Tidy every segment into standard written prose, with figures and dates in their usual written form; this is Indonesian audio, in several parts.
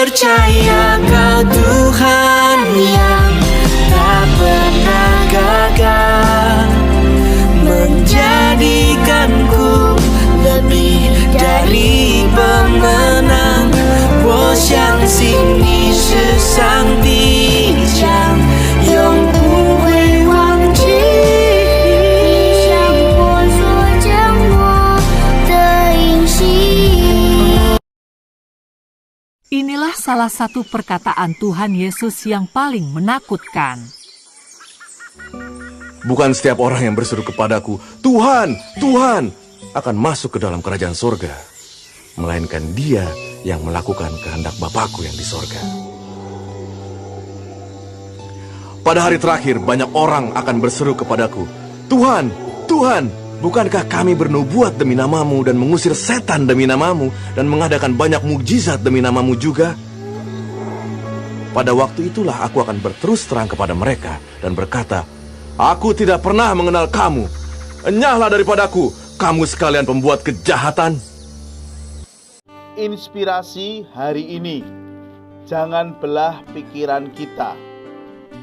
percaya Kau Tuhan yang tak pernah gagal, menjadikanku lebih dari pemenang. 我相信你是上帝将永不会忘记，像我所降我的隐形。 Inilah salah satu perkataan Tuhan Yesus yang paling menakutkan. Bukan setiap orang yang berseru kepadaku, Tuhan, Tuhan, akan masuk ke dalam kerajaan surga, melainkan dia yang melakukan kehendak Bapakku yang di sorga. Pada hari terakhir, banyak orang akan berseru kepadaku, Tuhan, Tuhan, bukankah kami bernubuat demi namamu dan mengusir setan demi namamu dan mengadakan banyak mukjizat demi namamu juga? Pada waktu itulah aku akan berterus terang kepada mereka dan berkata, Aku tidak pernah mengenal kamu. Enyahlah daripadaku, kamu sekalian pembuat kejahatan. Inspirasi hari ini. Jangan belah pikiran kita.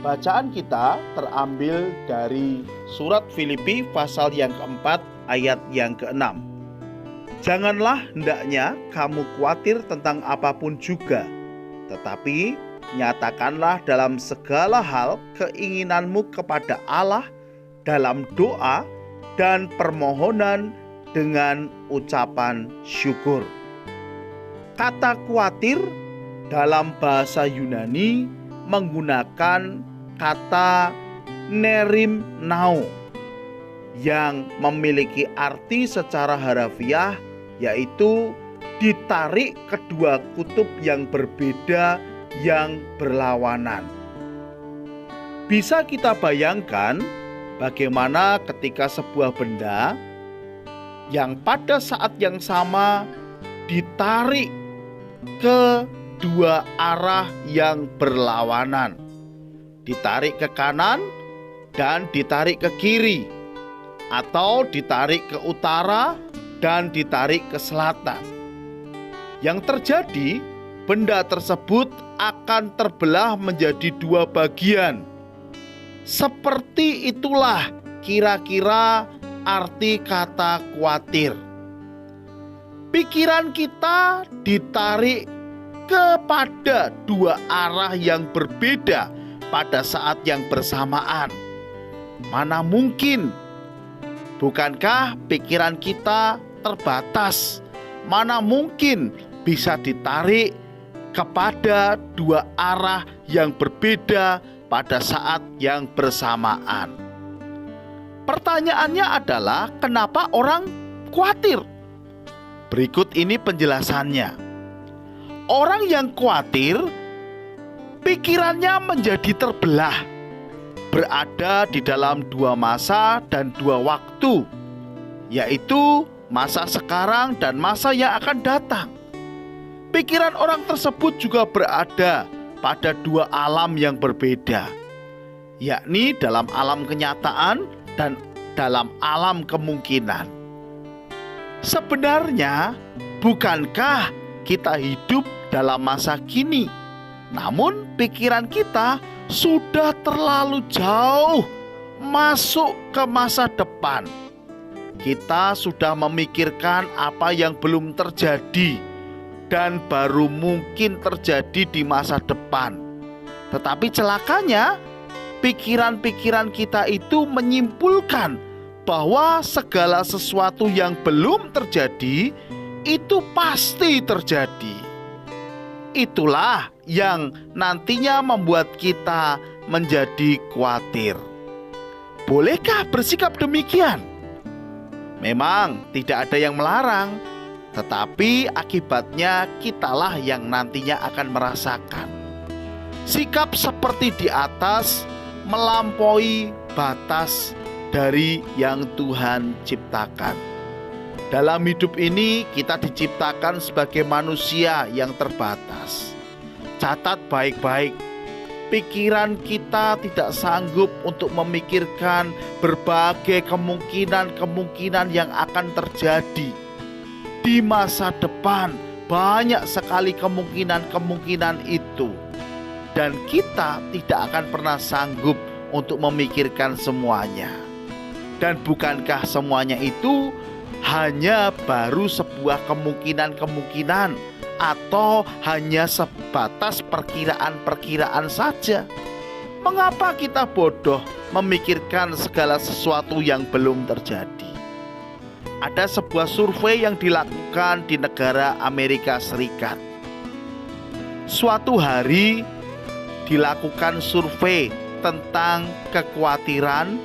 Bacaan kita terambil dari surat Filipi pasal yang keempat ayat yang keenam. Janganlah hendaknya kamu khawatir tentang apapun juga, tetapi nyatakanlah dalam segala hal keinginanmu kepada Allah dalam doa dan permohonan dengan ucapan syukur. Kata khawatir dalam bahasa Yunani menggunakan kata nerimnao yang memiliki arti secara harafiah, yaitu ditarik kedua kutub yang berbeda yang berlawanan. Bisa kita bayangkan bagaimana ketika sebuah benda yang pada saat yang sama ditarik ke dua arah yang berlawanan, ditarik ke kanan dan ditarik ke kiri, atau ditarik ke utara dan ditarik ke selatan. Yang terjadi, benda tersebut akan terbelah menjadi dua bagian. Seperti itulah kira-kira arti kata khawatir. Pikiran kita ditarik kepada dua arah yang berbeda pada saat yang bersamaan. Mana mungkin? Bukankah pikiran kita terbatas? Mana mungkin bisa ditarik kepada dua arah yang berbeda pada saat yang bersamaan? Pertanyaannya adalah, kenapa orang khawatir? Berikut ini penjelasannya. Orang yang khawatir, pikirannya menjadi terbelah, berada di dalam dua masa dan dua waktu, yaitu masa sekarang dan masa yang akan datang. Pikiran orang tersebut juga berada pada dua alam yang berbeda, yakni dalam alam kenyataan dan dalam alam kemungkinan. Sebenarnya, bukankah kita hidup dalam masa kini? Namun pikiran kita sudah terlalu jauh masuk ke masa depan. Kita sudah memikirkan apa yang belum terjadi dan baru mungkin terjadi di masa depan. Tetapi celakanya, pikiran-pikiran kita itu menyimpulkan bahwa segala sesuatu yang belum terjadi itu pasti terjadi. Itulah yang nantinya membuat kita menjadi khawatir. Bolehkah bersikap demikian? Memang tidak ada yang melarang, tetapi akibatnya kitalah yang nantinya akan merasakan. Sikap seperti di atas melampaui batas dari yang Tuhan ciptakan. Dalam hidup ini kita diciptakan sebagai manusia yang terbatas. Catat baik-baik, pikiran kita tidak sanggup untuk memikirkan berbagai kemungkinan-kemungkinan yang akan terjadi di masa depan banyak sekali kemungkinan-kemungkinan itu, dan kita tidak akan pernah sanggup untuk memikirkan semuanya. Dan bukankah semuanya itu hanya baru sebuah kemungkinan-kemungkinan atau hanya sebatas perkiraan-perkiraan saja? Mengapa kita bodoh memikirkan segala sesuatu yang belum terjadi? Ada sebuah survei yang dilakukan di negara Amerika Serikat. Suatu hari dilakukan survei tentang kekhawatiran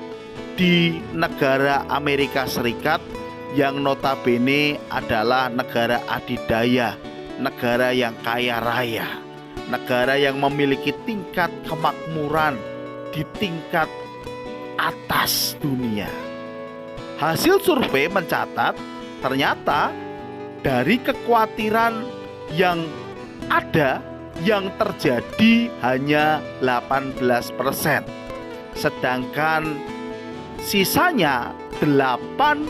di negara Amerika Serikat yang notabene adalah negara adidaya, negara yang kaya raya, negara yang memiliki tingkat kemakmuran di tingkat atas dunia. Hasil survei mencatat ternyata dari kekhawatiran yang ada, yang terjadi hanya 18%, sedangkan sisanya 82%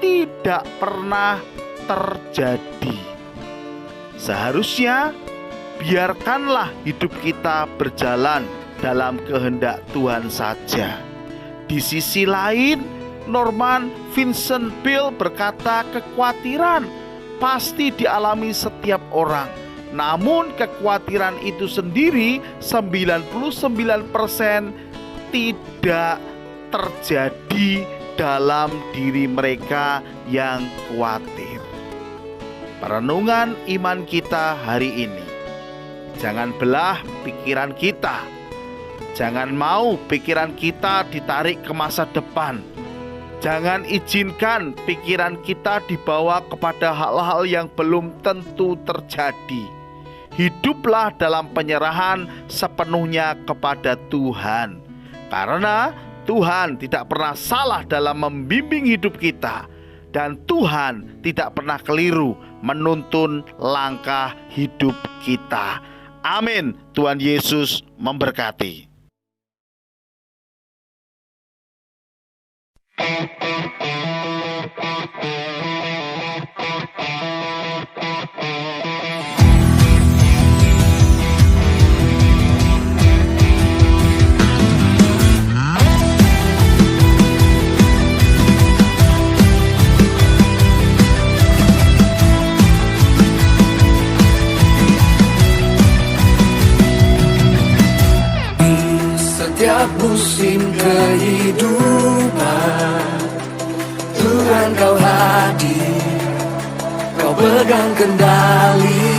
tidak pernah terjadi. Seharusnya biarkanlah hidup kita berjalan dalam kehendak Tuhan saja. Di sisi lain, Norman Vincent Peale berkata, kekhawatiran pasti dialami setiap orang. Namun kekhawatiran itu sendiri 99% tidak terjadi dalam diri mereka yang khawatir. Perenungan iman kita hari ini. Jangan belah pikiran kita. Jangan mau pikiran kita ditarik ke masa depan. Jangan izinkan pikiran kita dibawa kepada hal-hal yang belum tentu terjadi. Hiduplah dalam penyerahan sepenuhnya kepada Tuhan. Karena Tuhan tidak pernah salah dalam membimbing hidup kita. Dan Tuhan tidak pernah keliru menuntun langkah hidup kita. Amin. Tuhan Yesus memberkati. Setiap musim kehidupan Tuhan kau hadir, kau pegang kendali.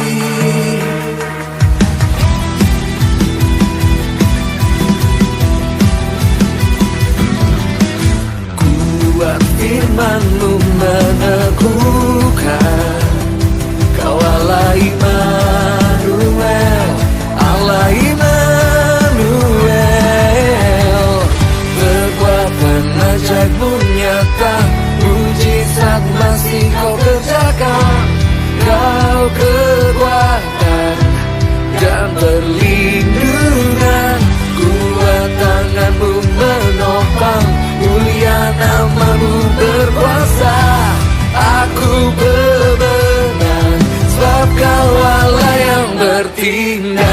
Kuat firman-Mu meneguhkan, kau Allah Immanuel, Allah Immanuel. Kekuatan ajaib-Mu nyata, mujizat masih kau kerjakan. Kau kekuatan dan perlindungan, kuat tangan-Mu menopang, mulia nama-Mu berkuasa. Aku bebenah sebab kau Allah yang bertindak.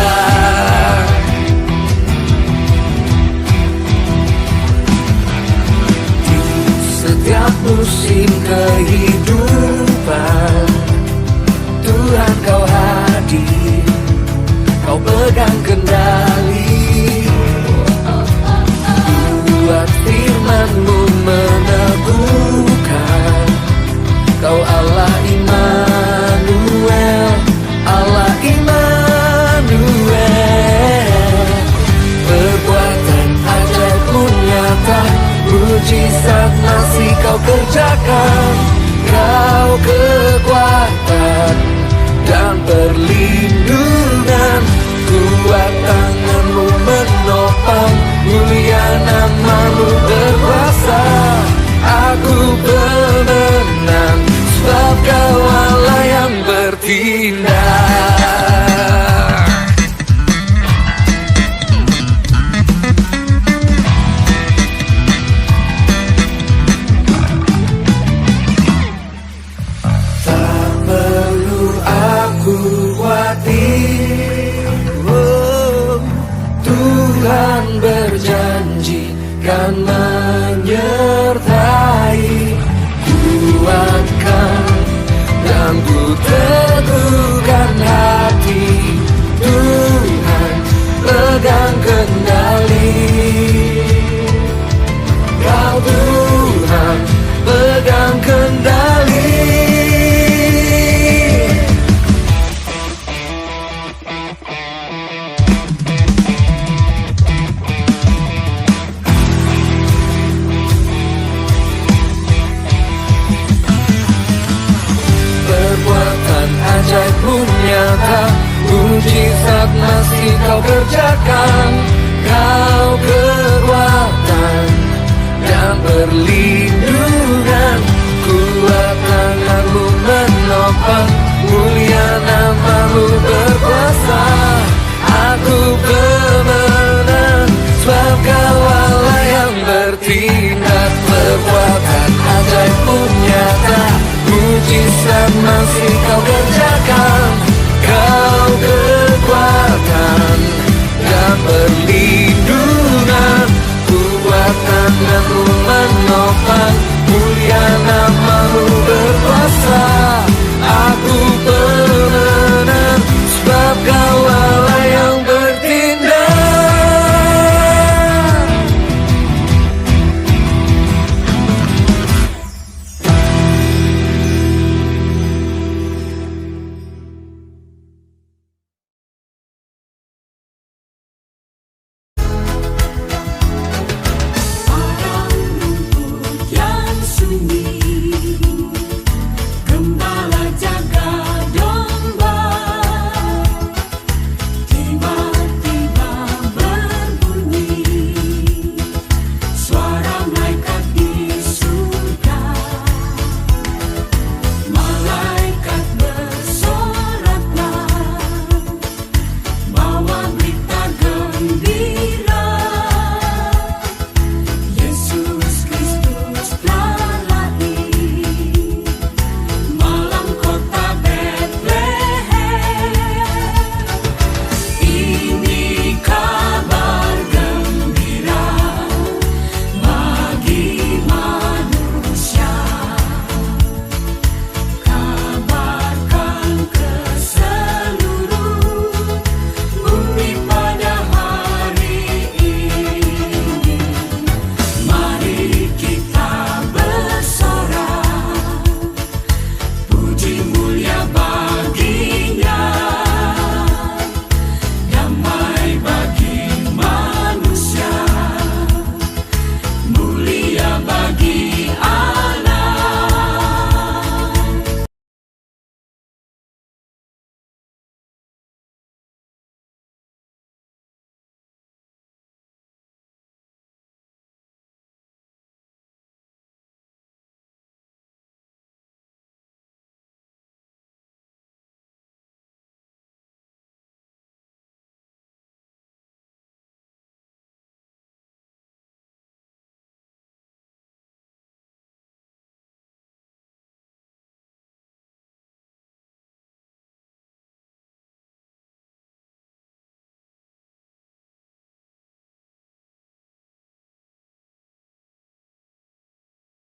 Setiap musim kehidupan Tuhan kau hadir, kau pegang kendali. Buat firman-Mu meneguhkan, kau Allah Immanuel, Allah Immanuel. Perbuatan ajaib-Mu nyata, mujizat masih kau kerjakan. Kau kekuatan dan perlindungan, kuat tangan-Mu menopang, mulia nama-Mu berkuasa. Aku pemenang sebab kau Allah yang bertindak. Tuhan menyertai, kuatkan dan ku teguhkan hati. Tuhan pegang kendali, Kau Tuhan pegang kendali. Perbuatan ajaib-Mu nyata, mujizat masih Kau kerjakan. Kau kekuatan dan perlindungan, kuat tangan-Mu menopang.